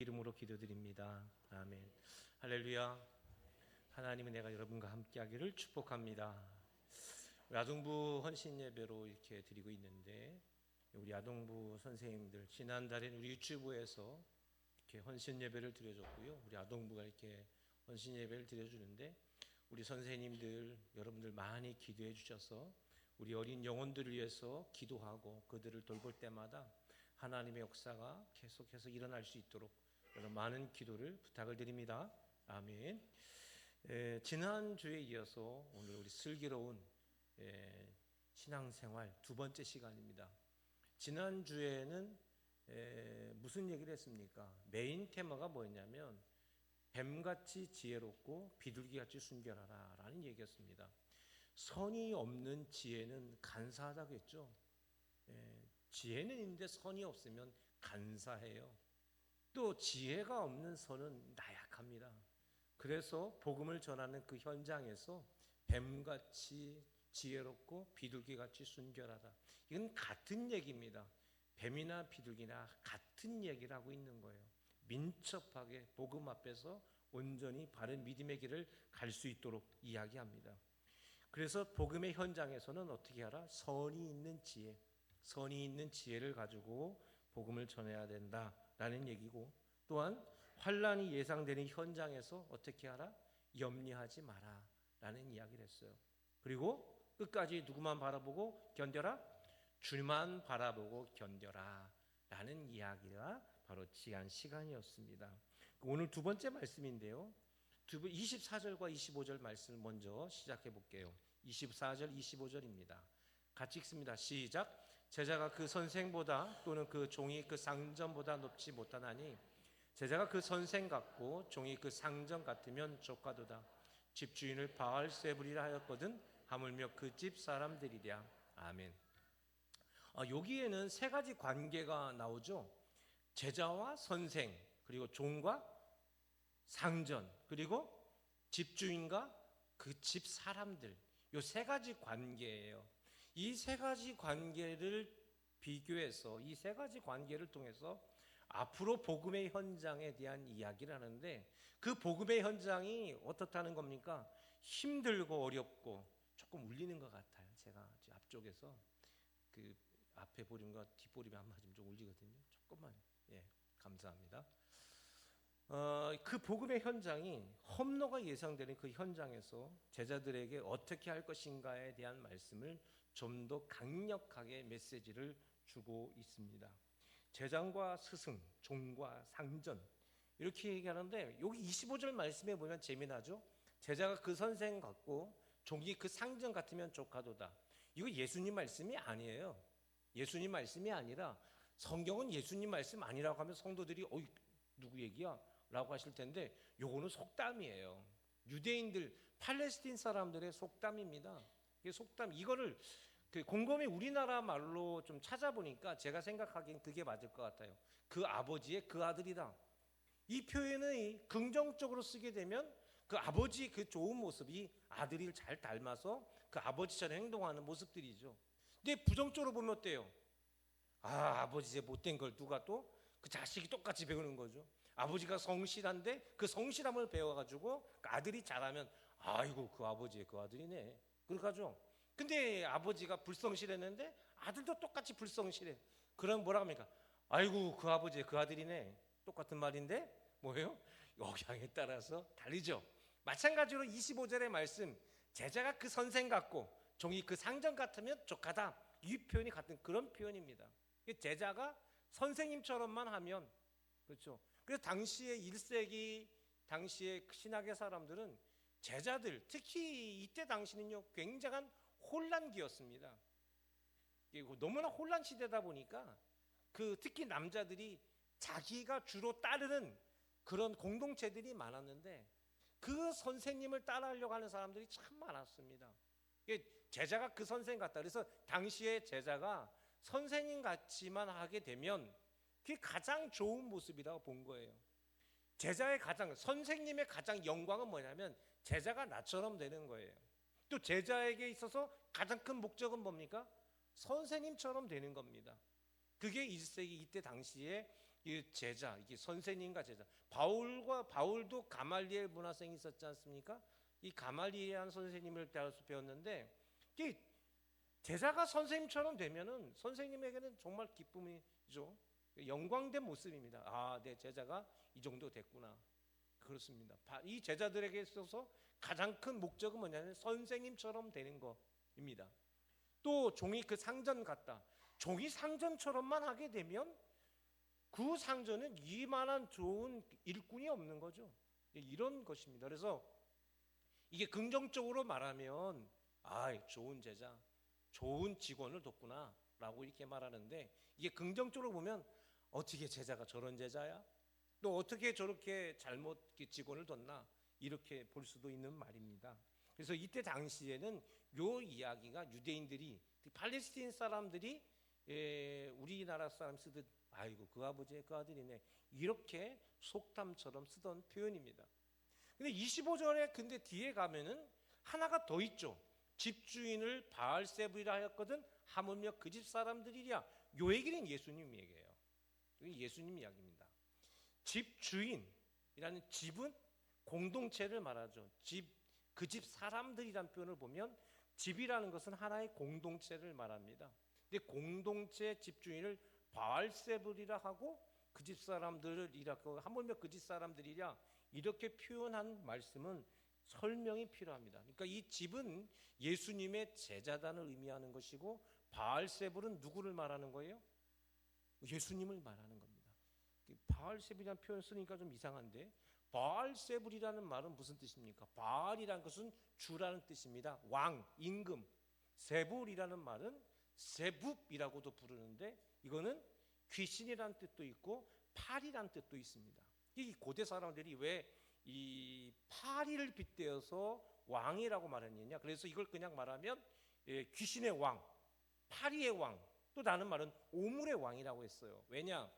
이름으로 기도드립니다. 아멘. 할렐루야. 하나님은 내가 여러분과 함께하기를 축복합니다. 아동부 헌신 예배로 이렇게 드리고 있는데, 우리 아동부 선생님들 지난달에 우리 유치부에서 이렇게 헌신 예배를 드려줬고요. 우리 아동부가 이렇게 헌신 예배를 드려주는데, 우리 선생님들 여러분들 많이 기도해 주셔서 우리 어린 영혼들을 위해서 기도하고 그들을 돌볼 때마다 하나님의 역사가 계속해서 일어날 수 있도록 여러분 많은 기도를 부탁을 드립니다. 아멘. 지난주에 이어서 오늘 우리 슬기로운 신앙생활 두 번째 시간입니다. 지난주에는 무슨 얘기를 했습니까? 메인 테마가 뭐였냐면 뱀같이 지혜롭고 비둘기같이 순결하라 라는 얘기였습니다. 선이 없는 지혜는 간사하다고 했죠. 지혜는 있는데 선이 없으면 간사해요. 또 지혜가 없는 선은 나약합니다. 그래서 복음을 전하는 그 현장에서 뱀같이 지혜롭고 비둘기같이 순결하다. 이건 같은 얘기입니다. 뱀이나 비둘기나 같은 얘기를 하고 있는 거예요. 민첩하게 복음 앞에서 온전히 바른 믿음의 길을 갈 수 있도록 이야기합니다. 그래서 복음의 현장에서는 어떻게 하라? 선이 있는 지혜, 선이 있는 지혜를 가지고 복음을 전해야 된다라는 얘기고, 또한 환난이 예상되는 현장에서 어떻게 하라? 염려하지 마라 라는 이야기를 했어요. 그리고 끝까지 누구만 바라보고 견뎌라? 주만 바라보고 견뎌라 라는 이야기가 바로 지난 시간이었습니다. 오늘 두 번째 말씀인데요, 24절과 25절 말씀을 먼저 시작해 볼게요. 24절 25절입니다. 같이 읽습니다. 시작. 제자가 그 선생보다 또는 그 종이 그 상전보다 높지 못하나니 제자가 그 선생 같고 종이 그 상전 같으면 조카도다. 집주인을 바알세불이라 하였거든 하물며 그 집 사람들이랴. 아멘. 여기에는 세 가지 관계가 나오죠. 제자와 선생, 그리고 종과 상전, 그리고 집주인과 그 집 사람들, 이 세 가지 관계예요. 이 세 가지 관계를 비교해서 이 세 가지 관계를 통해서 앞으로 복음의 현장에 대한 이야기를 하는데, 그 복음의 현장이 어떻다는 겁니까? 힘들고 어렵고 조금 울리는 것 같아요. 제가 앞쪽에서 그 앞에 보림과 뒷보림이 한 맞으면 좀 울리거든요. 조금만, 감사합니다. 그 복음의 현장이 험로가 예상되는 그 현장에서 제자들에게 어떻게 할 것인가에 대한 말씀을 좀 더 강력하게 메시지를 주고 있습니다. 제장과 스승, 종과 상전 이렇게 얘기하는데, 여기 25절 말씀에 보면 재미나죠. 제자가 그 선생 같고 종이 그 상전 같으면 조카도다. 이거 예수님 말씀이 아니에요. 예수님 말씀이 아니라, 성경은 예수님 말씀 아니라고 하면 성도들이 누구 얘기야? 라고 하실 텐데, 요거는 속담이에요. 유대인들, 팔레스틴 사람들의 속담입니다. 이게 속담, 이거를 곰곰이 우리나라 말로 좀 찾아보니까 제가 생각하기엔 그게 맞을 것 같아요. 그 아버지의 그 아들이다. 이 표현을 긍정적으로 쓰게 되면 그 아버지의 그 좋은 모습이 아들을 잘 닮아서 그 아버지처럼 행동하는 모습들이죠. 근데 부정적으로 보면 어때요? 아버지의 못된 걸 누가 또 그 자식이 똑같이 배우는 거죠. 아버지가 성실한데 그 성실함을 배워가지고 그 아들이 잘하면 아이고 그 아버지의 그 아들이네 그렇게 하죠. 근데 아버지가 불성실했는데 아들도 똑같이 불성실해. 그럼 뭐라 합니까? 아이고 그 아버지의 그 아들이네. 똑같은 말인데 뭐예요? 역량에 따라서 다르죠. 마찬가지로 25절의 말씀, 제자가 그 선생 같고 종이 그 상전 같으면 족하다, 이 표현이 같은 그런 표현입니다. 제자가 선생님처럼만 하면, 그렇죠. 그래서 당시에 1세기 당시의 신학의 사람들은 제자들, 특히 이때 당시는요 굉장한 혼란기였습니다. 너무나 혼란 시대다 보니까 특히 남자들이 자기가 주로 따르는 그런 공동체들이 많았는데, 그 선생님을 따라하려고 하는 사람들이 참 많았습니다. 제자가 그 선생 같다. 그래서 당시에 제자가 선생님 같지만 하게 되면 그게 가장 좋은 모습이라고 본 거예요. 제자의 선생님의 가장 영광은 뭐냐면 제자가 나처럼 되는 거예요. 또 제자에게 있어서 가장 큰 목적은 뭡니까? 선생님처럼 되는 겁니다. 그게 1세기 이때 당시에 이 제자, 이게 선생님과 제자. 바울도 가말리엘 문화생이 있었지 않습니까? 이 가말리엘이라는 선생님을 따라서 배웠는데, 이 제자가 선생님처럼 되면은 선생님에게는 정말 기쁨이죠. 영광된 모습입니다. 아, 내 제자가 이 정도 됐구나. 그렇습니다. 이 제자들에게 있어서 가장 큰 목적은 뭐냐면 선생님처럼 되는 것입니다. 또 종이 그 상전 같다. 종이 상전처럼만 하게 되면 그 상전은 이만한 좋은 일꾼이 없는 거죠. 이런 것입니다. 그래서 이게 긍정적으로 말하면 좋은 제자, 좋은 직원을 뒀구나 라고 이렇게 말하는데, 이게 긍정적으로 보면 어떻게 제자가 저런 제자야? 또 어떻게 저렇게 잘못 직원을 뒀나? 이렇게 볼 수도 있는 말입니다. 그래서 이때 당시에는 요 이야기가 유대인들이, 팔레스타인 사람들이 우리나라 사람 쓰듯 아이고 그 아버지의 그 아들이네, 이렇게 속담처럼 쓰던 표현입니다. 근데 25절에 근데 뒤에 가면은 하나가 더 있죠. 집주인을 바알세불이라 하였거든 하물며 그 집 사람들이랴. 요 얘기는 예수님 얘기예요. 이게 예수님 이야기입니다. 집주인이라는 집은 공동체를 말하죠. 그 집 사람들이란 표현을 보면 집이라는 것은 하나의 공동체를 말합니다. 근데 공동체 집주인을 바알세불이라 하고 그 집 사람들이라고 하물며 그 집 사람들이랴, 이렇게 표현한 말씀은 설명이 필요합니다. 그러니까 이 집은 예수님의 제자단을 의미하는 것이고, 바알세불은 누구를 말하는 거예요? 예수님을 말하는 겁니다. 바알세불이라는 표현 쓰니까 좀 이상한데, 바알세불이라는 말은 무슨 뜻입니까? 바알이라는 것은 주라는 뜻입니다. 왕, 임금. 세불이라는 말은 세붑이라고도 부르는데, 이거는 귀신이라는 뜻도 있고 파리라는 뜻도 있습니다. 이 고대 사람들이 왜 이 파리를 빗대어서 왕이라고 말했느냐? 그래서 이걸 그냥 말하면 귀신의 왕, 파리의 왕, 또 다른 말은 오물의 왕이라고 했어요. 왜냐?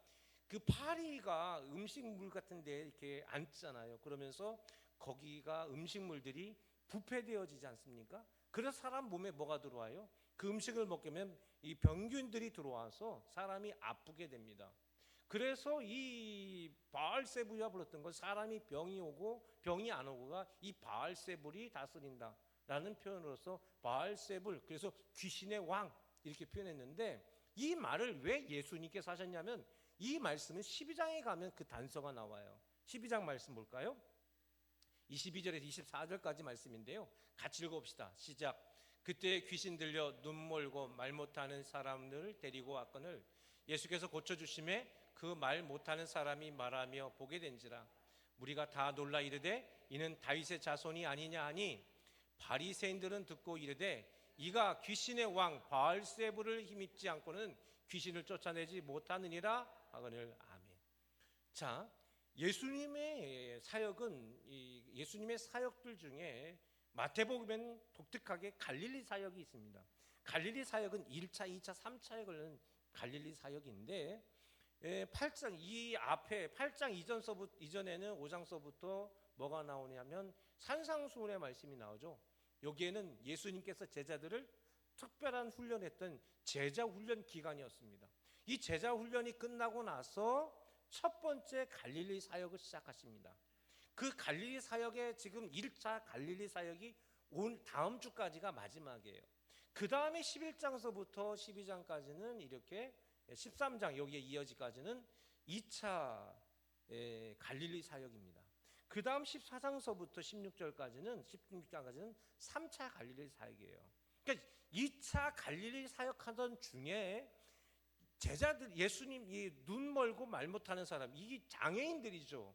그 파리가 음식물 같은 데 이렇게 앉잖아요. 그러면서 거기가 음식물들이 부패되어지지 않습니까? 그래서 사람 몸에 뭐가 들어와요? 그 음식을 먹으면 이 병균들이 들어와서 사람이 아프게 됩니다. 그래서 이 바알세불이라 불렀던 건 사람이 병이 오고 병이 안 오고가 이 바알세불이 다스린다라는 표현으로서 바알세불, 그래서 귀신의 왕 이렇게 표현했는데, 이 말을 왜 예수님께서 하셨냐면 이 말씀은 12장에 가면 그 단서가 나와요. 12장 말씀 볼까요? 22절에서 24절까지 말씀인데요. 같이 읽어봅시다. 시작. 그때 귀신 들려 눈 멀고 말 못하는 사람을 데리고 왔거늘 예수께서 고쳐주심에 그 말 못하는 사람이 말하며 보게 된지라. 우리가 다 놀라 이르되 이는 다윗의 자손이 아니냐 하니, 바리새인들은 듣고 이르되 이가 귀신의 왕 바알세불을 힘입지 않고는 귀신을 쫓아내지 못하느니라 하거늘. 아멘. 자, 예수님의 사역은 예수님의 사역들 중에 마태복음에는 독특하게 갈릴리 사역이 있습니다. 갈릴리 사역은 1차, 2차, 3차에 걸리는 갈릴리 사역인데, 8장 이 앞에 8장 이전에는 5장서부터 뭐가 나오냐면 산상수훈의 말씀이 나오죠. 여기에는 예수님께서 제자들을 특별한 훈련했던 제자 훈련 기간이었습니다. 이 제자 훈련이 끝나고 나서 첫 번째 갈릴리 사역을 시작하십니다. 그 갈릴리 사역의 지금 1차 갈릴리 사역이 온 다음 주까지가 마지막이에요. 그 다음에 11장서부터 12장까지는 이렇게 13장 여기에 이어지까지는 2차 갈릴리 사역입니다. 그 다음 14장서부터 16절까지는 3차 갈릴리 사역이에요. 그러니까 2차 갈릴리 사역하던 중에 제자들, 예수님 이 눈 멀고 말 못하는 사람, 이게 장애인들이죠.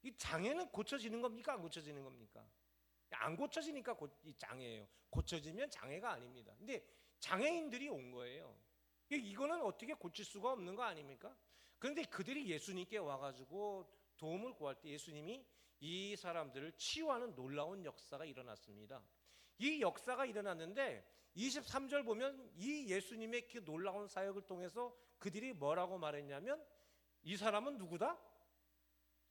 이 장애는 고쳐지는 겁니까? 안 고쳐지는 겁니까? 안 고쳐지니까 이 장애예요. 고쳐지면 장애가 아닙니다. 근데 장애인들이 온 거예요. 이거는 어떻게 고칠 수가 없는 거 아닙니까? 그런데 그들이 예수님께 와가지고 도움을 구할 때 예수님이 이 사람들을 치유하는 놀라운 역사가 일어났습니다. 이 역사가 일어났는데 23절 보면 이 예수님의 그 놀라운 사역을 통해서 그들이 뭐라고 말했냐면, 이 사람은 누구다?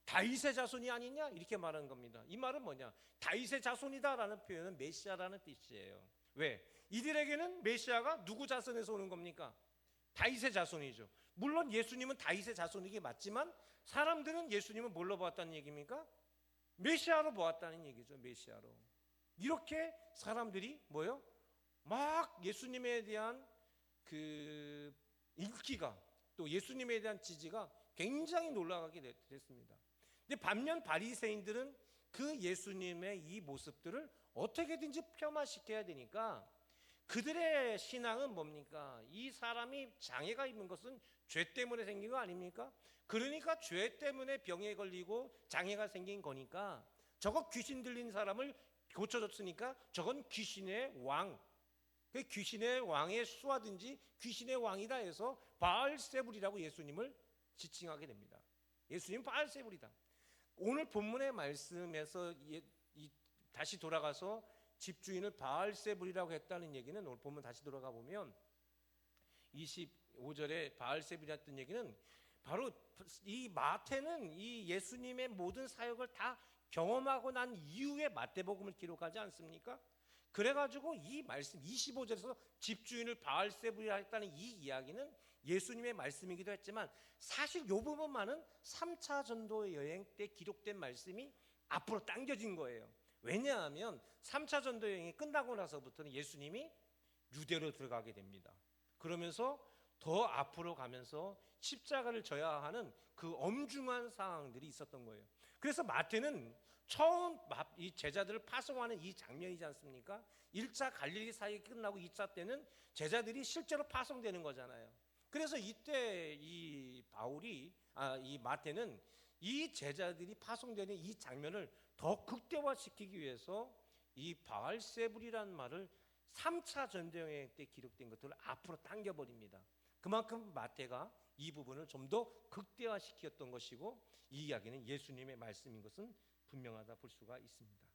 다윗의 자손이 아니냐? 이렇게 말하는 겁니다. 이 말은 뭐냐? 다윗의 자손이다라는 표현은 메시아라는 뜻이에요. 왜? 이들에게는 메시아가 누구 자손에서 오는 겁니까? 다윗의 자손이죠. 물론 예수님은 다윗의 자손이기 맞지만 사람들은 예수님을 뭘로 보았다는 얘기입니까? 메시아로 보았다는 얘기죠. 메시아로. 이렇게 사람들이 뭐요? 막 예수님에 대한 그 인기가, 또 예수님에 대한 지지가 굉장히 놀라게 됐습니다. 근데 반면 바리새인들은 그 예수님의 이 모습들을 어떻게든지 폄하시켜야 되니까 그들의 신앙은 뭡니까? 이 사람이 장애가 있는 것은 죄 때문에 생긴 거 아닙니까? 그러니까 죄 때문에 병에 걸리고 장애가 생긴 거니까 저거 귀신 들린 사람을 고쳐줬으니까 저건 귀신의 왕, 그 귀신의 왕의 수하든지 귀신의 왕이다 해서 바알세불이라고 예수님을 지칭하게 됩니다. 예수님 바알세불이다. 오늘 본문의 말씀에서 다시 돌아가서 집주인을 바알세불이라고 했다는 얘기는, 오늘 본문 다시 돌아가 보면 25절에 바알세불이었던 얘기는 바로 이 마태는 이 예수님의 모든 사역을 다 경험하고 난 이후에 마태복음을 기록하지 않습니까? 그래가지고 이 말씀 25절에서 집주인을 바알세불이라 했다는 이 이야기는 예수님의 말씀이기도 했지만 사실 이 부분만은 3차 전도 여행 때 기록된 말씀이 앞으로 당겨진 거예요. 왜냐하면 3차 전도 여행이 끝나고 나서부터는 예수님이 유대로 들어가게 됩니다. 그러면서 더 앞으로 가면서 십자가를 져야 하는 그 엄중한 상황들이 있었던 거예요. 그래서 마태는 처음 이 제자들을 파송하는 이 장면이지 않습니까? 1차 갈릴리 사역이 끝나고 2차 때는 제자들이 실제로 파송되는 거잖아요. 그래서 이때 이 마태는 이 제자들이 파송되는 이 장면을 더 극대화시키기 위해서 이 바알세불이라는 말을 3차 전도여행 때 기록된 것들을 앞으로 당겨버립니다. 그만큼 마태가 이 부분을 좀 더 극대화시켰던 것이고 이 이야기는 예수님의 말씀인 것은 분명하다 볼 수가 있습니다.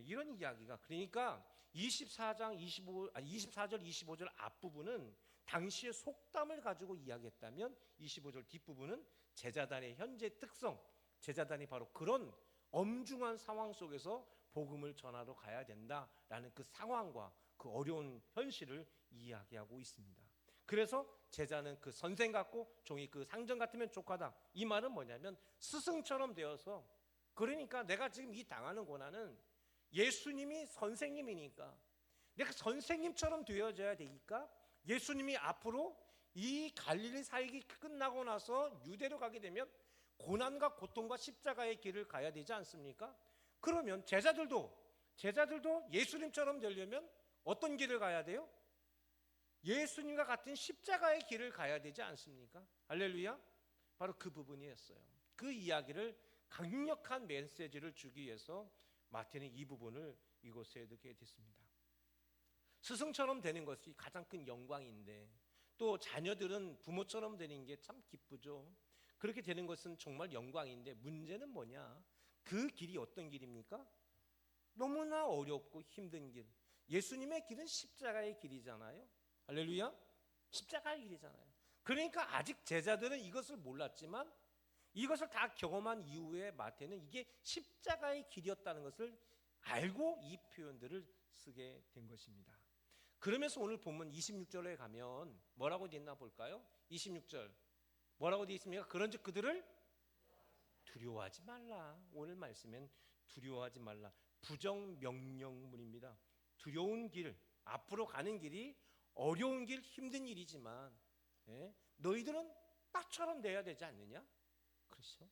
이런 이야기가, 그러니까 24절 25절 앞부분은 당시의 속담을 가지고 이야기했다면 25절 뒷부분은 제자단의 현재 특성, 제자단이 바로 그런 엄중한 상황 속에서 복음을 전하러 가야 된다라는 그 상황과 그 어려운 현실을 이야기하고 있습니다. 그래서 제자는 그 선생 같고 종이 그 상전 같으면 족하다. 이 말은 뭐냐면 스승처럼 되어서, 그러니까 내가 지금 이 당하는 고난은 예수님이 선생님이니까 내가 선생님처럼 되어져야 되니까 예수님이 앞으로 이 갈릴리 사역이 끝나고 나서 유대로 가게 되면 고난과 고통과 십자가의 길을 가야 되지 않습니까? 그러면 제자들도 예수님처럼 되려면 어떤 길을 가야 돼요? 예수님과 같은 십자가의 길을 가야 되지 않습니까? 할렐루야. 바로 그 부분이었어요. 그 이야기를 강력한 메시지를 주기 위해서 마태는 이 부분을 이곳에 넣게 됐습니다. 스승처럼 되는 것이 가장 큰 영광인데 또 자녀들은 부모처럼 되는 게 참 기쁘죠. 그렇게 되는 것은 정말 영광인데 문제는 뭐냐? 그 길이 어떤 길입니까? 너무나 어렵고 힘든 길. 예수님의 길은 십자가의 길이잖아요. 할렐루야. 십자가의 길이잖아요. 그러니까 아직 제자들은 이것을 몰랐지만 이것을 다 경험한 이후에 마태는 이게 십자가의 길이었다는 것을 알고 이 표현들을 쓰게 된 것입니다. 그러면서 오늘 본문 26절에 가면 뭐라고 되어 있나 볼까요? 26절 뭐라고 되어 있습니까? 그런즉 그들을 두려워하지 말라. 오늘 말씀엔 두려워하지 말라. 부정명령문입니다. 두려운 길, 앞으로 가는 길이 어려운 길, 힘든 일이지만 너희들은 나처럼 돼야 되지 않느냐? 그렇죠?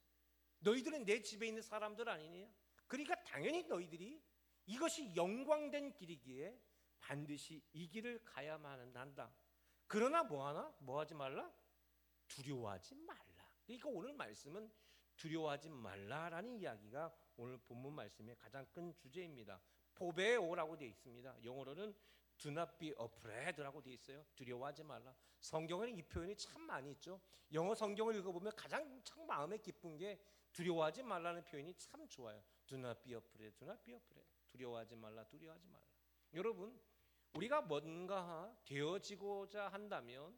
너희들은 내 집에 있는 사람들 아니냐? 그러니까 당연히 너희들이 이것이 영광된 길이기에 반드시 이 길을 가야만 한다. 그러나 뭐하나? 뭐하지 말라? 두려워하지 말라. 그러니까 오늘 말씀은 두려워하지 말라라는 이야기가 오늘 본문 말씀의 가장 큰 주제입니다. 포베오라고 되어 있습니다. 영어로는 Do not be afraid라고 되어 있어요. 두려워하지 말라. 성경에는 이 표현이 참 많이 있죠. 영어 성경을 읽어보면 가장 참 마음에 기쁜 게 두려워하지 말라는 표현이 참 좋아요. Do not be afraid, do not be afraid. 두려워하지 말라, 두려워하지 말라. 여러분, 우리가 뭔가 되어지고자 한다면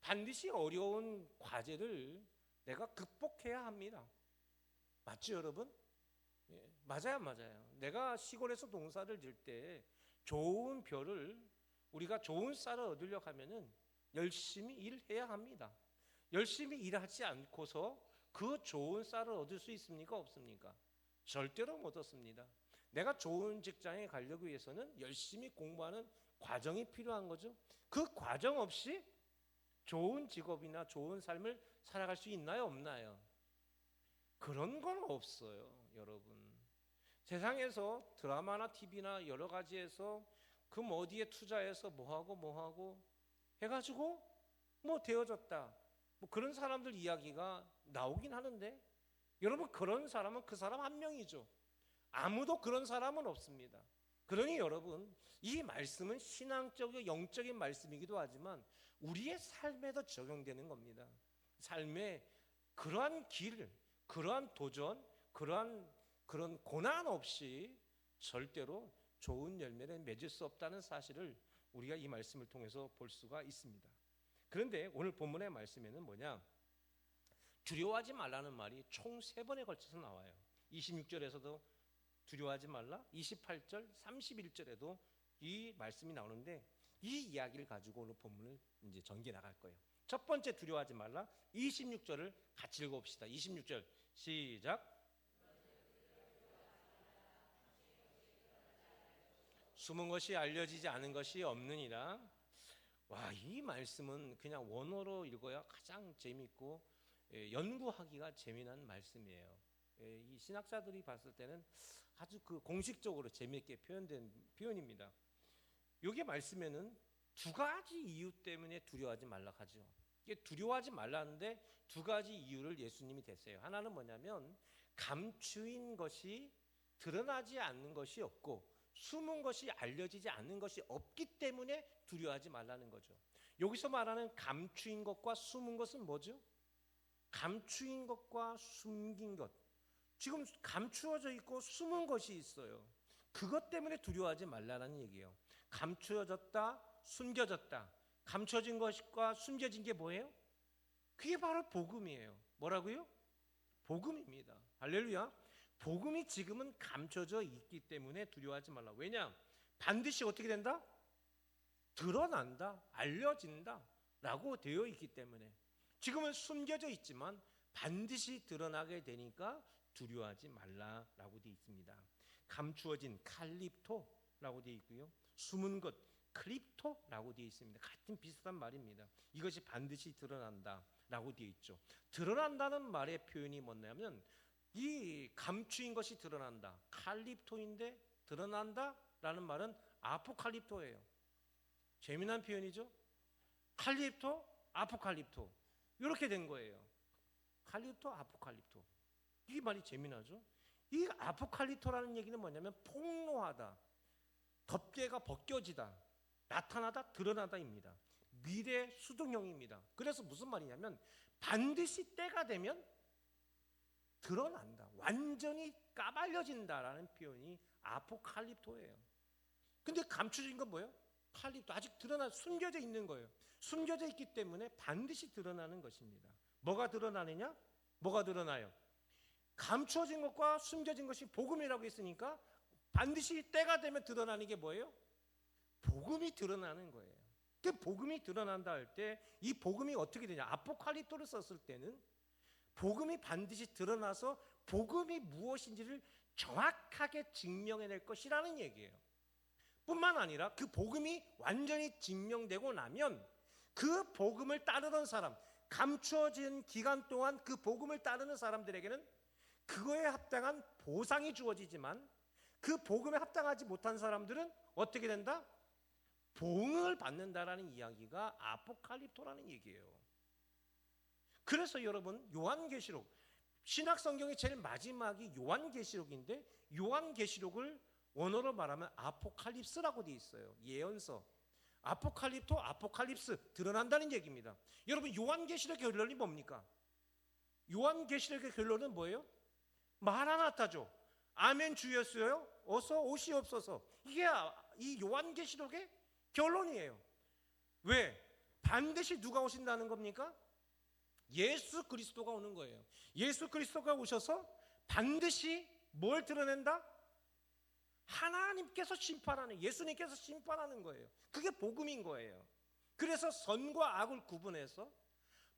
반드시 어려운 과제를 내가 극복해야 합니다. 맞죠, 여러분? 예, 맞아요. 내가 시골에서 농사를 질 때 좋은 벼를 우리가 좋은 쌀을 얻으려고 하면은 열심히 일해야 합니다. 열심히 일하지 않고서 그 좋은 쌀을 얻을 수 있습니까? 없습니까? 절대로 못 얻습니다. 내가 좋은 직장에 가려고 위해서는 열심히 공부하는 과정이 필요한 거죠. 그 과정 없이 좋은 직업이나 좋은 삶을 살아갈 수 있나요? 없나요? 그런 건 없어요, 여러분. 세상에서 드라마나 TV나 여러 가지에서 그 뭐 어디에 투자해서 뭐하고 해가지고 뭐 되어졌다, 뭐 그런 사람들 이야기가 나오긴 하는데, 여러분, 그런 사람은 그 사람 한 명이죠. 아무도 그런 사람은 없습니다. 그러니 여러분, 이 말씀은 신앙적이고 영적인 말씀이기도 하지만 우리의 삶에도 적용되는 겁니다. 삶에 그러한 길, 그러한 도전, 그런 고난 없이 절대로 좋은 열매를 맺을 수 없다는 사실을 우리가 이 말씀을 통해서 볼 수가 있습니다. 그런데 오늘 본문의 말씀에는 뭐냐? 두려워하지 말라는 말이 총 3번에 걸쳐서 나와요. 26절에서도 두려워하지 말라, 28절, 31절에도 이 말씀이 나오는데, 이 이야기를 가지고 오늘 본문을 이제 전개 나갈 거예요. 첫 번째 두려워하지 말라, 26절을 같이 읽어봅시다. 26절 시작. 숨은 것이 알려지지 않은 것이 없느니라. 와, 이 말씀은 그냥 원어로 읽어야 가장 재미있고 연구하기가 재미난 말씀이에요. 이 신학자들이 봤을 때는 아주 그 공식적으로 재미있게 표현된 표현입니다. 여기 말씀에는 2가지 이유 때문에 두려워하지 말라 하죠. 이게 두려워하지 말라는데 2가지 이유를 예수님이 댔어요. 하나는 뭐냐면 감추인 것이 드러나지 않는 것이 없고 숨은 것이 알려지지 않는 것이 없기 때문에 두려워하지 말라는 거죠. 여기서 말하는 감추인 것과 숨은 것은 뭐죠? 감추인 것과 숨긴 것, 지금 감추어져 있고 숨은 것이 있어요. 그것 때문에 두려워하지 말라는 얘기예요. 감추어졌다, 숨겨졌다. 감춰진 것과 숨겨진 게 뭐예요? 그게 바로 복음이에요. 뭐라고요? 복음입니다. 할렐루야. 복음이 지금은 감춰져 있기 때문에 두려워하지 말라. 왜냐? 반드시 어떻게 된다? 드러난다, 알려진다 라고 되어 있기 때문에. 지금은 숨겨져 있지만 반드시 드러나게 되니까 두려워하지 말라라고 되어 있습니다. 감추어진 칼립토라고 되어 있고요, 숨은 것 크립토라고 되어 있습니다. 같은 비슷한 말입니다. 이것이 반드시 드러난다라고 되어 있죠. 드러난다는 말의 표현이 뭐냐면, 이 감추인 것이 드러난다, 칼립토인데 드러난다라는 말은 아포칼립토예요. 재미난 표현이죠. 칼립토, 아포칼립토, 이렇게 된 거예요. 칼립토, 아포칼립토. 이 말이 재미나죠. 이 아포칼립토라는 얘기는 뭐냐면 폭로하다, 덮개가 벗겨지다, 나타나다, 드러나다입니다. 미래 수동형입니다. 그래서 무슨 말이냐면 반드시 때가 되면 드러난다, 완전히 까발려진다라는 표현이 아포칼립토예요. 근데 감춰진 건 뭐예요? 칼립토, 아직 숨겨져 있는 거예요. 숨겨져 있기 때문에 반드시 드러나는 것입니다. 뭐가 드러나느냐? 뭐가 드러나요? 감춰진 것과 숨겨진 것이 복음이라고 했으니까 반드시 때가 되면 드러나는 게 뭐예요? 복음이 드러나는 거예요. 그 복음이 드러난다 할 때 이 복음이 어떻게 되냐? 아포칼립토를 썼을 때는 복음이 반드시 드러나서 복음이 무엇인지를 정확하게 증명해낼 것이라는 얘기예요. 뿐만 아니라 그 복음이 완전히 증명되고 나면 그 복음을 따르던 사람, 감추어진 기간 동안 그 복음을 따르는 사람들에게는 그거에 합당한 보상이 주어지지만, 그 복음에 합당하지 못한 사람들은 어떻게 된다? 봉을 받는다라는 이야기가 아포칼립토라는 얘기예요. 그래서 여러분, 요한계시록, 신약 성경의 제일 마지막이 요한계시록인데, 요한계시록을 원어로 말하면 아포칼립스라고 되어 있어요. 예언서. 아포칼립토, 아포칼립스, 드러난다는 얘기입니다. 여러분, 요한계시록의 결론이 뭡니까? 요한계시록의 결론은 뭐예요? 마라나타죠. 아멘 주 예수여 어서 오시옵소서. 이게 이 요한계시록의 결론이에요. 왜? 반드시 누가 오신다는 겁니까? 예수 그리스도가 오는 거예요. 예수 그리스도가 오셔서 반드시 뭘 드러낸다? 하나님께서 심판하는, 예수님께서 심판하는 거예요. 그게 복음인 거예요. 그래서 선과 악을 구분해서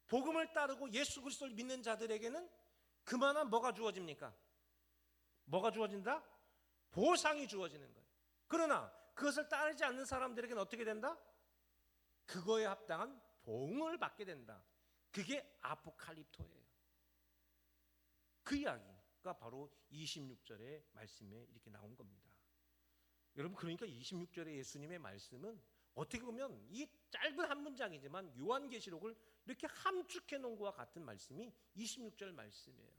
복음을 따르고 예수 그리스도를 믿는 자들에게는 그만한 뭐가 주어집니까? 뭐가 주어진다? 보상이 주어지는 거예요. 그러나 그것을 따르지 않는 사람들에게는 어떻게 된다? 그거에 합당한 보응을 받게 된다. 그게 아포칼립토예요. 그 이야기가 바로 26절의 말씀에 이렇게 나온 겁니다. 여러분, 그러니까 26절의 예수님의 말씀은 어떻게 보면 이 짧은 한 문장이지만 요한계시록을 이렇게 함축해 놓은 것과 같은 말씀이 26절 말씀이에요.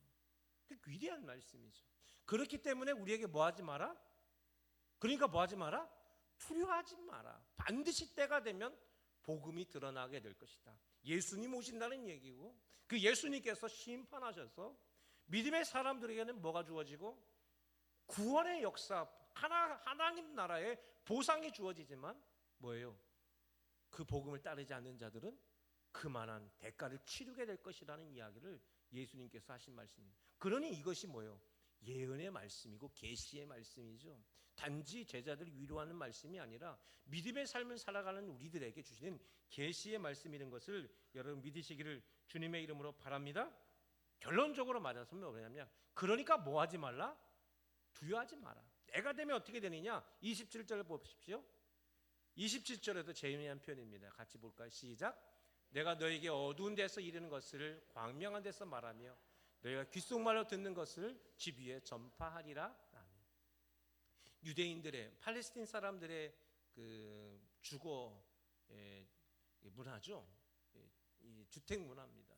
그 위대한 말씀이죠. 그렇기 때문에 우리에게 뭐 하지 마라? 그러니까 뭐 하지 마라? 두려워하지 마라. 반드시 때가 되면 복음이 드러나게 될 것이다. 예수님 오신다는 얘기고, 그 예수님께서 심판하셔서 믿음의 사람들에게는 뭐가 주어지고, 구원의 역사, 하나님 나라의 보상이 주어지지만 뭐예요? 그 복음을 따르지 않는 자들은 그만한 대가를 치르게 될 것이라는 이야기를 예수님께서 하신 말씀입니다. 그러니 이것이 뭐예요? 예언의 말씀이고 계시의 말씀이죠. 단지 제자들을 위로하는 말씀이 아니라 믿음의 삶을 살아가는 우리들에게 주시는 계시의 말씀이라는 것을 여러분 믿으시기를 주님의 이름으로 바랍니다. 결론적으로 말해서 뭐냐면, 그러니까 뭐 하지 말라? 두려워하지 마라. 때가 되면 어떻게 되느냐? 27절을 보십시오. 27절에도 재미난 표현입니다. 같이 볼까요? 시작. 내가 너에게 어두운 데서 이르는 것을 광명한 데서 말하며 너희가 귓속말로 듣는 것을 집 위에 전파하리라. 아멘. 유대인들의, 팔레스틴 사람들의 그 주거 문화죠. 이 주택 문화입니다.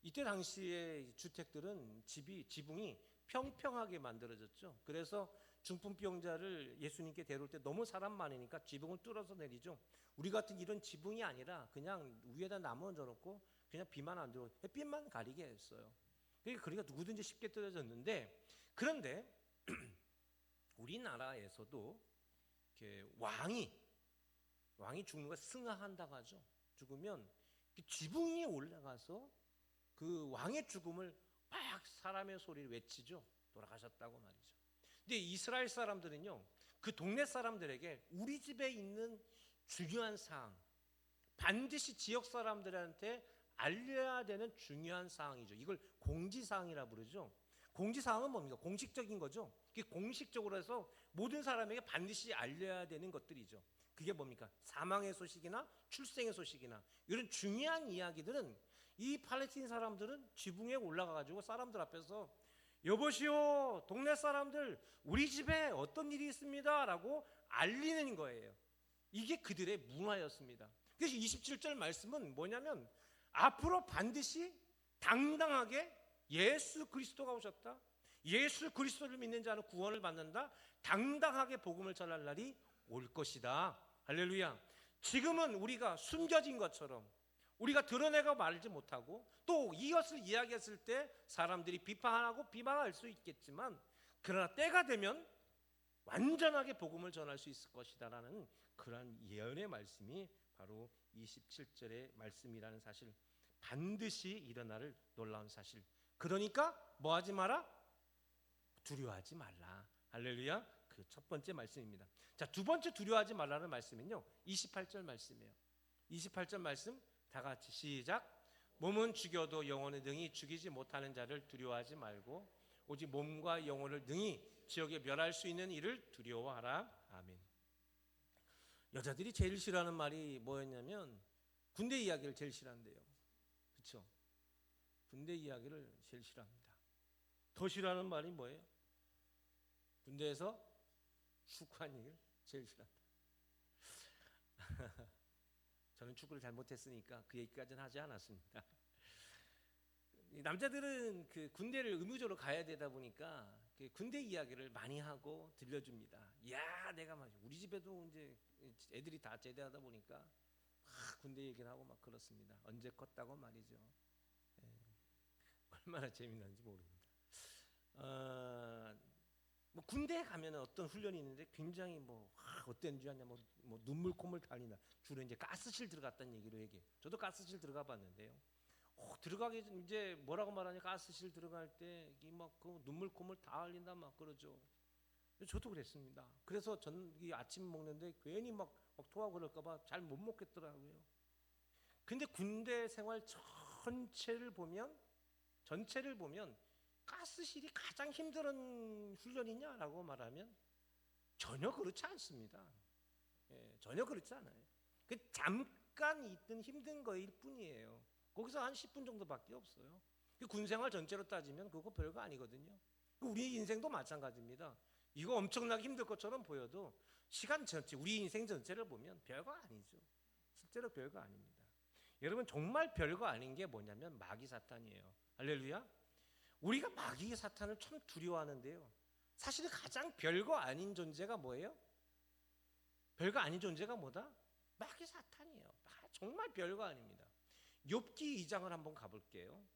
이때 당시의 주택들은 지붕이 평평하게 만들어졌죠. 그래서 중풍병자를 예수님께 데려올 때 너무 사람 많으니까 지붕을 뚫어서 내리죠. 우리 같은 이런 지붕이 아니라 그냥 위에다 나무 얹어놓고 그냥 비만 안 들어오고 햇빛만 가리게 했어요. 그러니까 누구든지 쉽게 뜯어졌는데, 그런데 우리나라에서도 이렇게 왕이 죽는 걸 승하한다고 하죠. 죽으면 지붕 위에 올라가서 그 왕의 죽음을 막 사람의 소리를 외치죠. 돌아가셨다고 말이죠. 근데 이스라엘 사람들은요, 그 동네 사람들에게 우리 집에 있는 중요한 사항, 반드시 지역 사람들한테 알려야 되는 중요한 사항이죠. 이걸 공지사항이라 부르죠. 공지사항은 뭡니까? 공식적인 거죠. 그게 공식적으로 해서 모든 사람에게 반드시 알려야 되는 것들이죠. 그게 뭡니까? 사망의 소식이나 출생의 소식이나 이런 중요한 이야기들은 이 팔레스틴 사람들은 지붕에 올라가가지고 사람들 앞에서 여보시오, 동네 사람들, 우리 집에 어떤 일이 있습니다 라고 알리는 거예요. 이게 그들의 문화였습니다. 그래서 27절 말씀은 뭐냐면, 앞으로 반드시 당당하게 예수 그리스도가 오셨다, 예수 그리스도를 믿는 자는 구원을 받는다, 당당하게 복음을 전할 날이 올 것이다. 할렐루야. 지금은 우리가 숨겨진 것처럼 우리가 드러내고 말지 못하고, 또 이것을 이야기했을 때 사람들이 비판하고 비방할 수 있겠지만, 그러나 때가 되면 완전하게 복음을 전할 수 있을 것이다라는 그러한 예언의 말씀이 바로 27절의 말씀이라는 사실, 반드시 일어날 놀라운 사실. 그러니까 뭐 하지 마라? 두려워하지 말라. 할렐루야. 그 첫 번째 말씀입니다. 자, 두 번째 두려워하지 말라는 말씀은요, 28절 말씀이에요. 28절 말씀 다 같이 시작. 몸은 죽여도 영혼을 능히 죽이지 못하는 자를 두려워하지 말고 오직 몸과 영혼을 능히 지옥에 멸할 수 있는 이를 두려워하라. 아멘. 여자들이 제일 싫어하는 말이 뭐였냐면 군대 이야기를 제일 싫어한대요. 그렇죠? 군대 이야기를 제일 싫어합니다. 더 싫어하는 말이 뭐예요? 군대에서 축구한 얘기를 제일 싫어한다. 저는 축구를 잘못했으니까 그 얘기까지는 하지 않았습니다. 남자들은 그 군대를 의무적으로 가야 되다 보니까 그 군대 이야기를 많이 하고 들려줍니다. 야, 내가 막 우리 집에도 이제 애들이 다 제대하다 보니까 막 군대 얘기를 하고 막 그렇습니다. 언제 컸다고 말이죠. 예, 얼마나 재미난지 모릅니다. 뭐 군대에 가면 어떤 훈련이 있는데 굉장히 어떤 줄 아냐, 눈물 콧물 달린다. 주로 이제 가스실 들어갔다는 얘기로 얘기해. 저도 가스실 들어가 봤는데요. 들어가기 이제 뭐라고 말하냐, 가스실 들어갈 때 그 눈물 콧물 다 흘린다 막 그러죠. 저도 그랬습니다. 그래서 저는 이 아침 먹는데 괜히 막 토하고 그럴까봐 잘 못 먹겠더라고요. 근데 군대 생활 전체를 보면 가스실이 가장 힘든 훈련이냐라고 말하면 전혀 그렇지 않습니다. 전혀 그렇지 않아요. 그 잠깐 있던 힘든 거일 뿐이에요. 거기서 한 10분 정도밖에 없어요. 그 군생활 전체로 따지면 그거 별거 아니거든요. 우리 인생도 마찬가지입니다. 이거 엄청나게 힘들 것처럼 보여도 시간 전체, 우리 인생 전체를 보면 별거 아니죠. 실제로 별거 아닙니다. 여러분, 정말 별거 아닌 게 뭐냐면 마귀 사탄이에요. 할렐루야. 우리가 마귀 사탄을 참 두려워하는데요, 사실 가장 별거 아닌 존재가 뭐예요? 별거 아닌 존재가 뭐다? 마귀 사탄이에요. 정말 별거 아닙니다. 욥기 2장을 한번 가볼게요.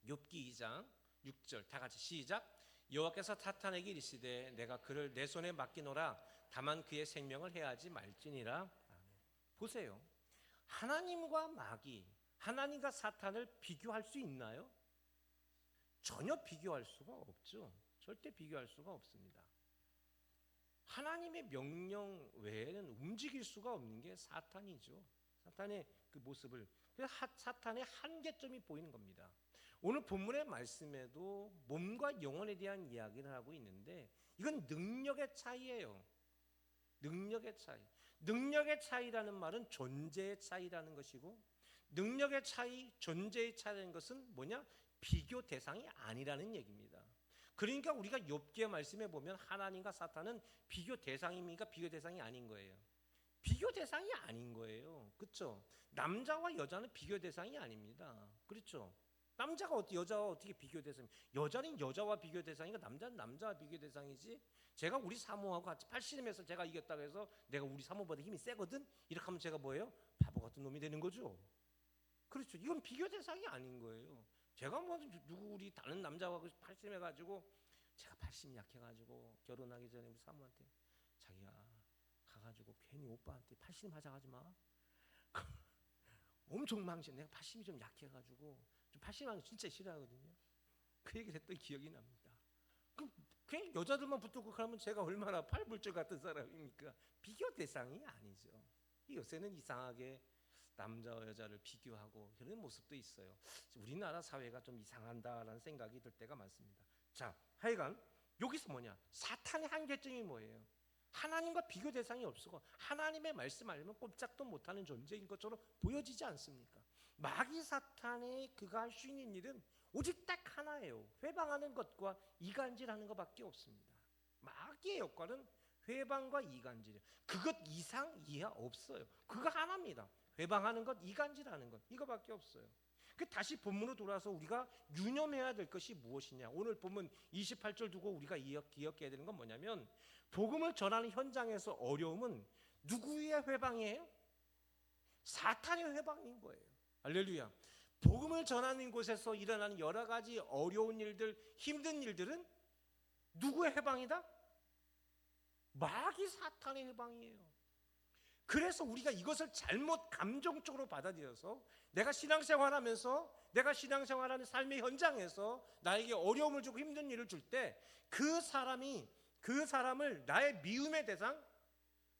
욥기 2장 6절 다 같이 시작. 여호와께서 사탄에게 이르시되 내가 그를 내 손에 맡기노라. 다만 그의 생명을 해하지 말지니라. 아멘. 보세요. 하나님과 마귀, 하나님과 사탄을 비교할 수 있나요? 전혀 비교할 수가 없죠. 절대 비교할 수가 없습니다. 하나님의 명령 외에는 움직일 수가 없는 게 사탄이죠. 사탄의 그 모습을, 사탄의 한계점이 보이는 겁니다. 오늘 본문의 말씀에도 몸과 영혼에 대한 이야기를 하고 있는데 이건 능력의 차이예요. 능력의 차이. 능력의 차이라는 말은 존재의 차이라는 것이고, 능력의 차이, 존재의 차이라는 것은 뭐냐? 비교 대상이 아니라는 얘기입니다. 그러니까 우리가 욥기의 말씀에 보면 하나님과 사탄은 비교 대상입니까? 비교 대상이 아닌 거예요. 비교 대상이 아닌 거예요. 그렇죠? 남자와 여자는 비교 대상이 아닙니다. 그렇죠? 남자가 여자와 어떻게 비교 대상입니까? 여자는 여자와 비교 대상이고 남자는 남자와 비교 대상이지. 제가 우리 사모하고 같이 팔씨름해서 제가 이겼다고 해서 내가 우리 사모보다 힘이 세거든? 이렇게 하면 제가 뭐예요? 바보 같은 놈이 되는 거죠. 그렇죠? 이건 비교 대상이 아닌 거예요. 제가 뭐 누구 우리 다른 남자와 팔씨름해가지고 제가 팔씨름 약해가지고 결혼하기 전에 우리 사모한테 자기야 가가지고 괜히 오빠한테 팔씨름 하자 하지 마. 엄청 망신. 내가 팔씨름이 좀 약해가지고 좀 팔씨름하는 거 진짜 싫어하거든요. 그 얘기를 했던 기억이 납니다. 그 여자들만 붙들고 그러면 제가 얼마나 팔불줄 같은 사람입니까? 비교 대상이 아니죠. 요새는 이상하게 남자와 여자를 비교하고 그런 모습도 있어요. 우리나라 사회가 좀 이상한다라는 생각이 들 때가 많습니다. 자, 하여간 여기서 뭐냐? 사탄의 한계점이 뭐예요? 하나님과 비교 대상이 없고 하나님의 말씀 알면 꼼짝도 못하는 존재인 것처럼 보여지지 않습니까? 마귀 사탄의 그가 할 수 있는 일은 오직 딱 하나예요. 회방하는 것과 이간질하는 것밖에 없습니다. 마귀의 역할은 회방과 이간질, 그것 이상 이하 없어요. 그거 하나입니다. 회방하는 것, 이간질하는 것, 이거밖에 없어요. 다시 본문으로 돌아서 우리가 유념해야 될 것이 무엇이냐? 오늘 본문 28절 두고 우리가 기억해야 되는 건 뭐냐면, 복음을 전하는 현장에서 어려움은 누구의 회방이에요? 사탄의 회방인 거예요. 할렐루야. 복음을 전하는 곳에서 일어나는 여러 가지 어려운 일들, 힘든 일들은 누구의 회방이다? 마귀 사탄의 회방이에요. 그래서 우리가 이것을 잘못 감정적으로 받아들여서 내가 신앙생활하면서, 내가 신앙생활하는 삶의 현장에서 나에게 어려움을 주고 힘든 일을 줄 때 그 사람을 나의 미움의 대상,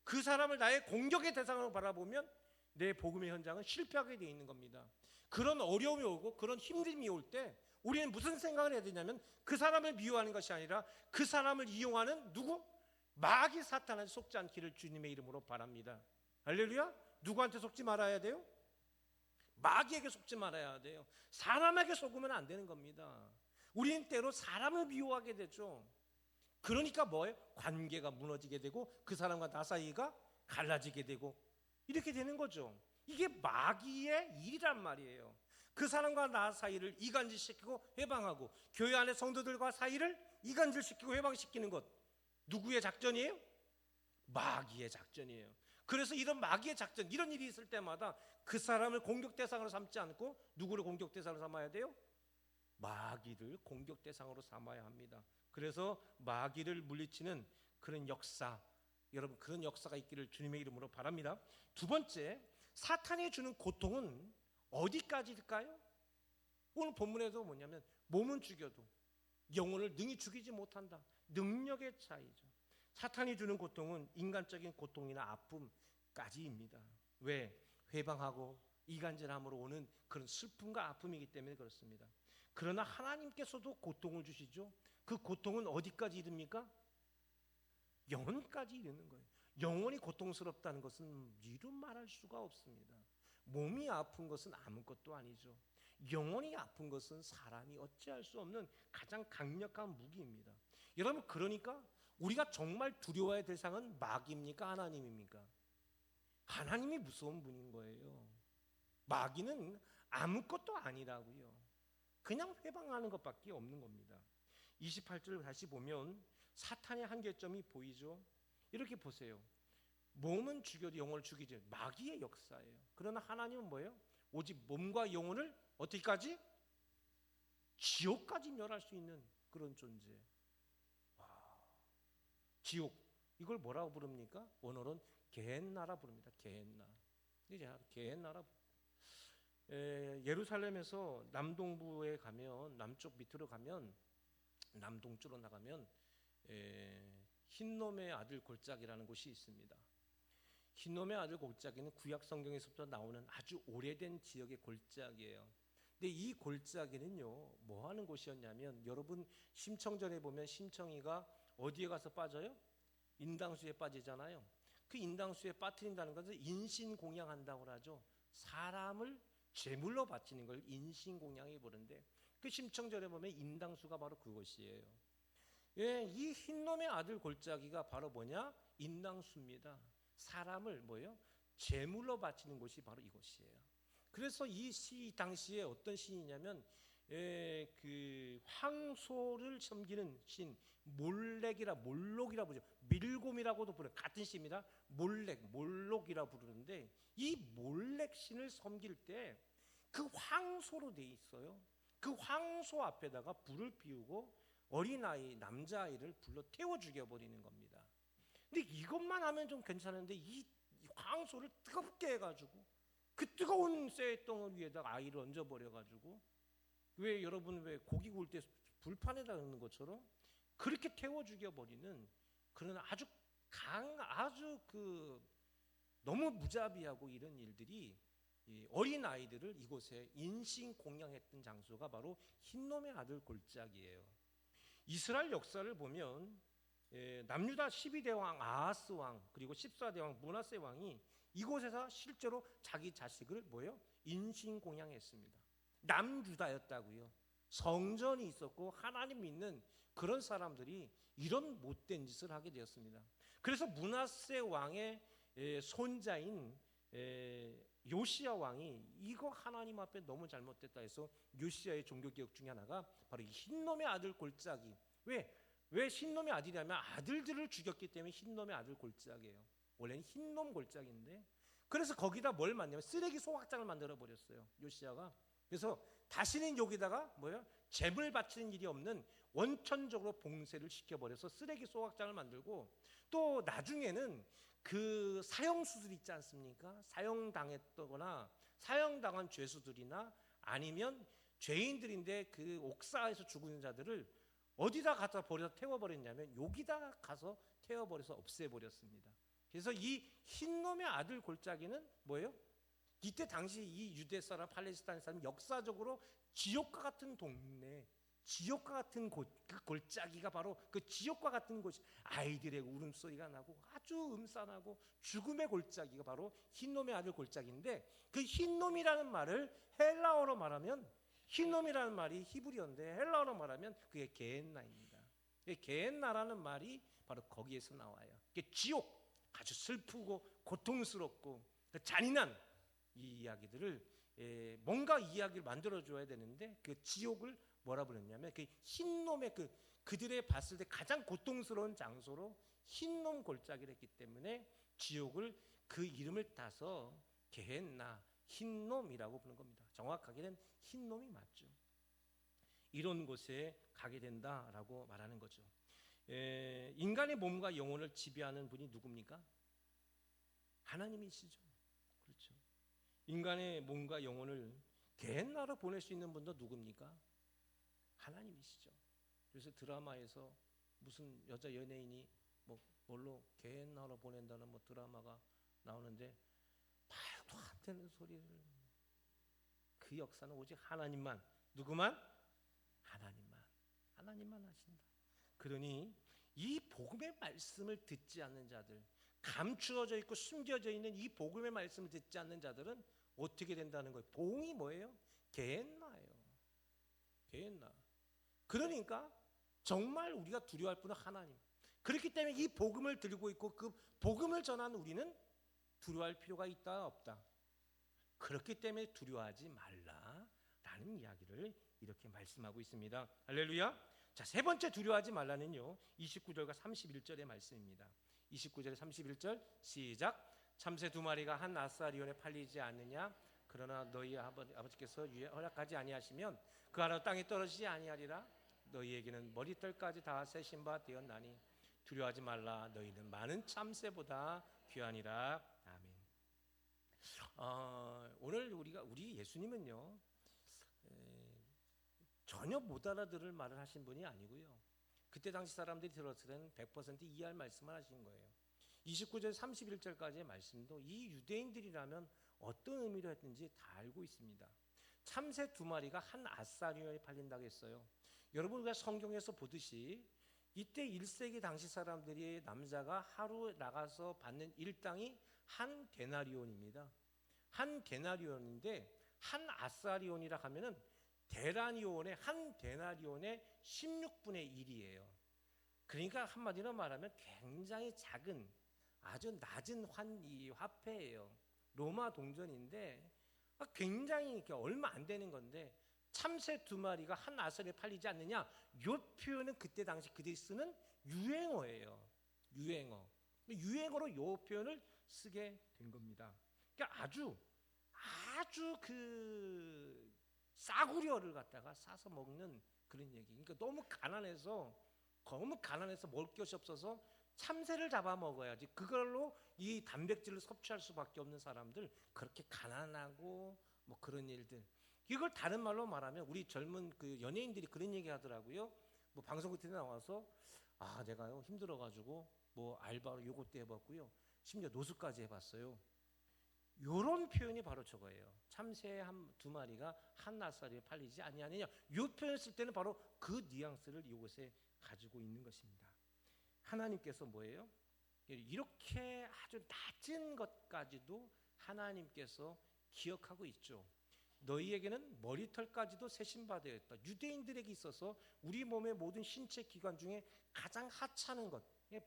그 사람을 나의 공격의 대상으로 바라보면 내 복음의 현장은 실패하게 되어 있는 겁니다. 그런 어려움이 오고 그런 힘듦이 올 때 우리는 무슨 생각을 해야 되냐면, 그 사람을 미워하는 것이 아니라 그 사람을 이용하는 누구? 마귀 사탄한테 속지 않기를 주님의 이름으로 바랍니다. 할렐루야. 누구한테 속지 말아야 돼요? 마귀에게 속지 말아야 돼요. 사람에게 속으면 안 되는 겁니다. 우리는 때로 사람을 미워하게 되죠. 그러니까 뭐예요? 관계가 무너지게 되고 그 사람과 나 사이가 갈라지게 되고 이렇게 되는 거죠. 이게 마귀의 일이란 말이에요. 그 사람과 나 사이를 이간질시키고 회방하고, 교회 안의 성도들과 사이를 이간질시키고 회방시키는 것, 누구의 작전이에요? 마귀의 작전이에요. 그래서 이런 마귀의 작전, 이런 일이 있을 때마다 그 사람을 공격 대상으로 삼지 않고 누구를 공격 대상으로 삼아야 돼요? 마귀를 공격 대상으로 삼아야 합니다. 그래서 마귀를 물리치는 그런 역사, 여러분 그런 역사가 있기를 주님의 이름으로 바랍니다. 두 번째, 사탄이 주는 고통은 어디까지일까요? 오늘 본문에도 뭐냐면, 몸은 죽여도 영혼을 능히 죽이지 못한다. 능력의 차이죠. 사탄이 주는 고통은 인간적인 고통이나 아픔까지입니다. 왜? 회방하고 이간질함으로 오는 그런 슬픔과 아픔이기 때문에 그렇습니다. 그러나 하나님께서도 고통을 주시죠. 그 고통은 어디까지 이릅니까? 영혼까지 이르는 거예요. 영혼이 고통스럽다는 것은 이루 말할 수가 없습니다. 몸이 아픈 것은 아무것도 아니죠. 영혼이 아픈 것은 사람이 어찌할 수 없는 가장 강력한 무기입니다. 여러분, 그러니까 우리가 정말 두려워해야 될 상은 마귀입니까? 하나님입니까? 하나님이 무서운 분인 거예요. 마귀는 아무것도 아니라고요. 그냥 회방하는 것밖에 없는 겁니다. 28절 다시 보면 사탄의 한계점이 보이죠. 이렇게 보세요. 몸은 죽여도 영혼을 죽이지, 마귀의 역사예요. 그러나 하나님은 뭐예요? 오직 몸과 영혼을 어디까지? 지옥까지 멸할 수 있는 그런 존재. 지옥, 이걸 뭐라고 부릅니까? 원어로는 게헨나라 부릅니다. 게헨나. 이제 게헨나라. 예루살렘에서 남동부에 가면, 남쪽 밑으로 가면, 남동쪽으로 나가면 흰놈의 아들 골짜기라는 곳이 있습니다. 흰놈의 아들 골짜기는 구약 성경에서부터 나오는 아주 오래된 지역의 골짜기예요. 근데 이 골짜기는요, 뭐 하는 곳이었냐면, 여러분 심청전에 보면 심청이가 어디에 가서 빠져요? 인당수에 빠지잖아요. 그 인당수에 빠뜨린다는 것은 인신공양한다고 하죠. 사람을 제물로 바치는 걸 인신공양이 부르는데, 그 심청전에 보면 인당수가 바로 그것이에요. 예, 이 흰놈의 아들 골짜기가 바로 뭐냐? 인당수입니다. 사람을 뭐예요? 제물로 바치는 곳이 바로 이곳이에요. 그래서 이 시 당시에 어떤 신이냐면, 그 황소를 섬기는 신 몰록이라 부르죠. 밀곰이라고도 부르요. 같은 신입니다. 몰록이라 부르는데, 이 몰렉 신을 섬길 때 그 황소로 돼 있어요. 그 황소 앞에다가 불을 피우고 어린아이, 남자아이를 불러 태워 죽여버리는 겁니다. 근데 이것만 하면 좀 괜찮은데, 이 황소를 뜨겁게 해가지고 그 뜨거운 쇠똥을 위에다가 아이를 얹어버려가지고, 왜 여러분 왜 고기 구울 때 불판에다 넣는 것처럼 그렇게 태워 죽여버리는 그런 아주 너무 무자비하고 이런 일들이, 어린 아이들을 이곳에 인신공양했던 장소가 바로 흰놈의 아들 골짜기예요. 이스라엘 역사를 보면 남유다 12대 왕 아하스 왕, 그리고 14대 왕 므낫세 왕이 이곳에서 실제로 자기 자식을 뭐예요? 인신공양했습니다. 남유다였다고요. 성전이 있었고 하나님 믿는 그런 사람들이 이런 못된 짓을 하게 되었습니다. 그래서 므낫세 왕의 손자인 요시야 왕이 이거 하나님 앞에 너무 잘못됐다 해서 요시야의 종교개혁 중에 하나가 바로 이 흰놈의 아들 골짜기. 왜 흰놈의 아들이냐면 아들들을 죽였기 때문에 흰놈의 아들 골짜기예요. 원래는 흰놈 골짜기인데, 그래서 거기다 뭘 만들냐면 쓰레기 소각장을 만들어 버렸어요, 요시야가. 그래서 다시는 여기다가 뭐예요? 재물 바치는 일이 없는 원천적으로 봉쇄를 시켜버려서 쓰레기 소각장을 만들고, 또 나중에는 그 사형수들 있지 않습니까? 사형당했거나 사형당한 죄수들이나 아니면 죄인들인데 그 옥사에서 죽은 자들을 어디다 갖다 버려서 태워버렸냐면 여기다 가서 태워버려서 없애버렸습니다. 그래서 이 흰놈의 아들 골짜기는 뭐예요? 이때 당시 이 유대 사람, 팔레스타인 사람 역사적으로 지옥과 같은 동네, 지옥과 같은 곳, 그 골짜기가 바로 그 지옥과 같은 곳이, 아이들의 울음소리가 나고 아주 음산하고 죽음의 골짜기가 바로 흰놈의 아들 골짜기인데, 그 흰놈이라는 말을 헬라어로 말하면, 흰놈이라는 말이 히브리어인데 헬라어로 말하면 그게 게헨나입니다. 게헨나라는 말이 바로 거기에서 나와요. 지옥, 아주 슬프고 고통스럽고 잔인한 이 이야기들을 뭔가 이야기를 만들어줘야 되는데, 그 지옥을 뭐라 부르냐면 그 흰놈의 그들의 봤을 때 가장 고통스러운 장소로 흰놈 골짜기를 했기 때문에 지옥을 그 이름을 따서 게헨나, 흰놈이라고 부르는 겁니다. 정확하게는 흰놈이 맞죠. 이런 곳에 가게 된다라고 말하는 거죠. 인간의 몸과 영혼을 지배하는 분이 누굽니까? 하나님이시죠. 그렇죠. 인간의 몸과 영혼을 게헨나로 보낼 수 있는 분도 누굽니까? 하나님이시죠. 그래서 드라마에서 무슨 여자 연예인이 뭘로 게헨나로 보낸다는 드라마가 나오는데 말도 안 되는 소리를 그 역사는 오직 하나님만, 누구만? 하나님만 하신다. 그러니 이 복음의 말씀을 듣지 않는 자들, 감추어져 있고 숨겨져 있는 이 복음의 말씀을 듣지 않는 자들은 어떻게 된다는 거예요? 보응이 뭐예요? 게헨나예요. 게헨나. 그러니까 정말 우리가 두려워할 분은 하나님. 그렇기 때문에 이 복음을 들고 있고 그 복음을 전하는 우리는 두려워할 필요가 있다 없다? 그렇기 때문에 두려워하지 말라라는 이야기를 이렇게 말씀하고 있습니다. 할렐루야. 자, 세 번째 두려워하지 말라는요 29절과 31절의 말씀입니다. 29절에 31절 시작. 참새 두 마리가 한 아사리온에 팔리지 않느냐? 그러나 너희 아버지께서 허락하지 아니하시면 그 하나 땅에 떨어지지 아니하리라. 너희에게는 머리털까지 다 세신 바 되었나니 두려워하지 말라. 너희는 많은 참새보다 귀하니라. 아멘. 오늘 우리 예수님은요 전혀 못 알아들을 말을 하신 분이 아니고요. 그때 당시 사람들이 들었을 때는 100% 이해할 말씀을 하신 거예요. 29절 31절까지의 말씀도 이 유대인들이라면 어떤 의미로 했는지 다 알고 있습니다. 참새 두 마리가 한 아사리온에 팔린다고 했어요. 여러분 우리가 성경에서 보듯이 이때 1세기 당시 사람들이 남자가 하루 나가서 받는 일당이 한 데나리온입니다. 한 데나리온인데 한 아사리온이라 하면은 한 데나리온의 16분의 1이에요. 그러니까 한마디로 말하면 굉장히 작은 아주 낮은 화폐예요. 로마 동전인데 굉장히 이렇게 얼마 안 되는 건데 참새 두 마리가 한 아사리에 팔리지 않느냐? 이 표현은 그때 당시 그들이 쓰는 유행어예요. 유행어로 이 표현을 쓰게 된 겁니다. 그러니까 아주 그 싸구려를 갖다가 싸서 먹는 그런 얘기. 그러니까 너무 가난해서 먹을 것이 없어서 참새를 잡아 먹어야지. 그걸로 이 단백질을 섭취할 수밖에 없는 사람들, 그렇게 가난하고 뭐 그런 일들. 이걸 다른 말로 말하면 우리 젊은 그 연예인들이 그런 얘기 하더라고요. 뭐 방송 같은 데 나와서 내가요 힘들어가지고 뭐 알바로 요것도 해봤고요. 심지어 노숙까지 해봤어요. 요런 표현이 바로 저거예요. 참새 두 마리가 한 아사리에 팔리지 아니하느냐. 요 표현 쓸 때는 바로 그 뉘앙스를 이곳에 가지고 있는 것입니다. 하나님께서 뭐예요? 이렇게 아주 낮은 것까지도 하나님께서 기억하고 있죠. 너희에게는 머리털까지도 세신 바 되었다. 유대인들에게 있어서 우리 몸의 모든 신체 기관 중에 가장 하찮은 것,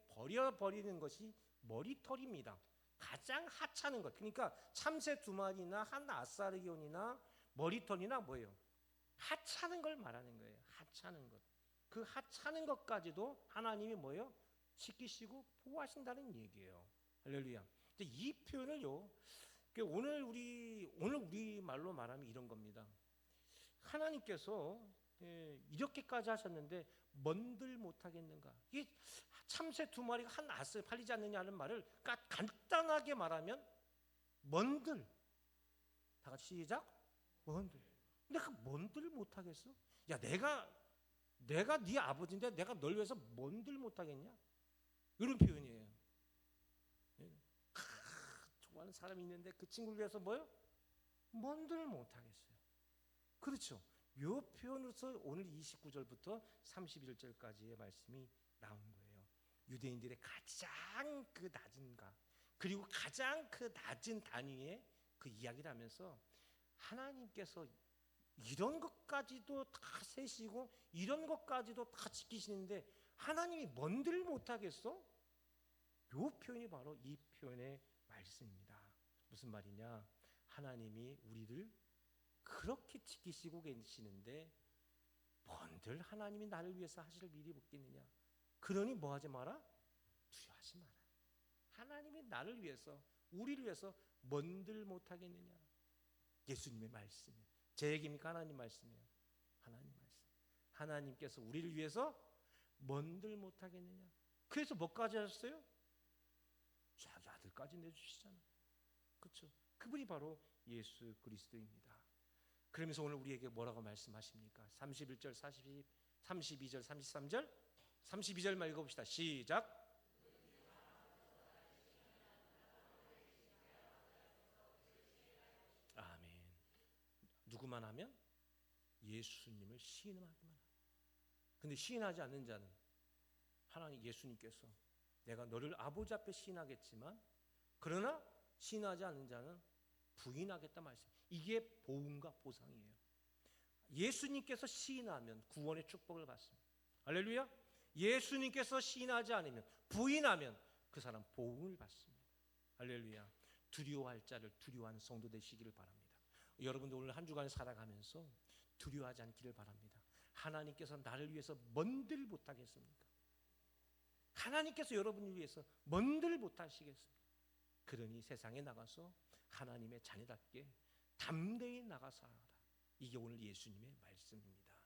버려버리는 것이 머리털입니다. 가장 하찮은 것. 그러니까 참새 두 마리나 한 아사리온이나 머리털이나 뭐예요? 하찮은 걸 말하는 거예요. 하찮은 것. 그 하찮은 것까지도 하나님이 뭐예요? 지키시고 보호하신다는 얘기예요. 할렐루야. 이 표현을요. 오늘 우리 말로 말하면 이런 겁니다. 하나님께서 이렇게까지 하셨는데 뭔들 못하겠는가? 이 참새 두 마리가 한 아스에 팔리지 않느냐는 말을 간단하게 말하면 뭔들. 다 같이 시작. 뭔들. 근데 그 뭔들 못하겠어? 야, 내가 네 아버지인데 내가 널 위해서 뭔들 못하겠냐? 이런 표현이에요. 좋아하는 사람이 있는데 그 친구를 위해서 뭐요? 뭔들 못하겠어요. 그렇죠. 이 표현으로서 오늘 29절부터 31절까지의 말씀이 나온 거예요. 유대인들의 가장 그 낮은 가, 그리고 가장 그 낮은 단위의 그 이야기를 하면서 하나님께서 이런 것까지도 다 세시고 이런 것까지도 다 지키시는데 하나님이 뭔들 못하겠어? 이 표현이 바로 이 표현의 말씀입니다. 무슨 말이냐? 하나님이 우리를 그렇게 지키시고 계시는데 뭔들 하나님이 나를 위해서 하실 일이 없겠느냐? 그러니 뭐하지 마라? 두려워하지 마라. 하나님이 나를 위해서, 우리를 위해서 뭔들 못하겠느냐? 예수님의 말씀이에요. 제 얘기입니까? 하나님 말씀이에요. 하나님 말씀. 하나님께서 우리를 위해서 뭔들 못하겠느냐? 그래서 뭐까지 하셨어요? 자기 아들까지 내주시잖아요. 그렇죠? 그분이 바로 예수 그리스도입니다. 그러면서 오늘 우리에게 뭐라고 말씀하십니까? 31절, 32절, 33절, 32절만 읽어봅시다. 시작. 누구만 하면? 예수님을 시인하기만 합니다. 근데 시인하지 않는 자는 하나님 예수님께서 내가 너를 아버지 앞에 시인하겠지만 그러나 시인하지 않는 자는 부인하겠다 말씀. 이게 보응과 보상이에요. 예수님께서 시인하면 구원의 축복을 받습니다. 할렐루야. 예수님께서 시인하지 않으면 부인하면 그 사람 보응을 받습니다. 할렐루야. 두려워할 자를 두려워하는 성도 되시기를 바랍니다. 여러분도 오늘 한 주간 살아가면서 두려워하지 않기를 바랍니다. 하나님께서 나를 위해서 뭔들 못하겠습니까? 하나님께서 여러분을 위해서 뭔들 못하시겠습니까? 그러니 세상에 나가서 하나님의 자녀답게 담대히 나가 살아라. 이게 오늘 예수님의 말씀입니다.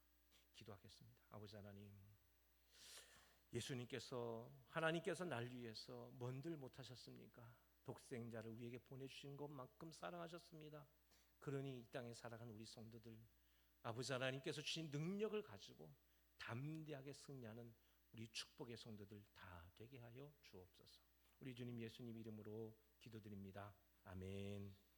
기도하겠습니다. 아버지 하나님, 예수님께서 하나님께서 날 위해서 뭔들 못하셨습니까? 독생자를 우리에게 보내주신 것만큼 사랑하셨습니다. 그러니 이 땅에 살아가는 우리 성도들 아버지 하나님께서 주신 능력을 가지고 담대하게 승리하는 우리 축복의 성도들 다 되게 하여 주옵소서. 우리 주님 예수님 이름으로 기도드립니다. 아멘.